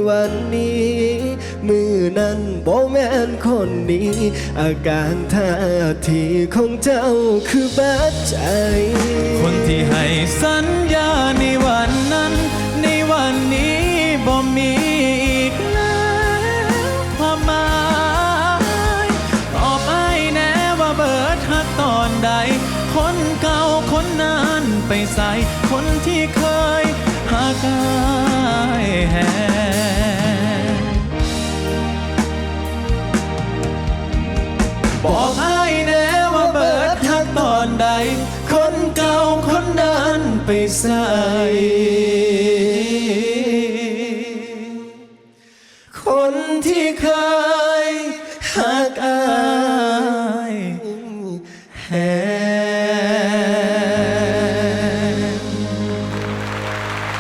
วันนี้มือนั้นบ่แม่นคนนี้อาการท่าทีของเจ้าคือบัดใจคนที่ให้สัญญาในวันนั้นในวันนี้บ่มีอีกแล้วความหมายตอบอ้ายแน่ว่าเบิดหักตอนใดคนเก่าคนนั้นไปใส่คนที่เคยหักอ้ายแฮบอกอ้ายแน่ว่าเบิดหักตอนใดคนเก่าคนนั้นไปใส่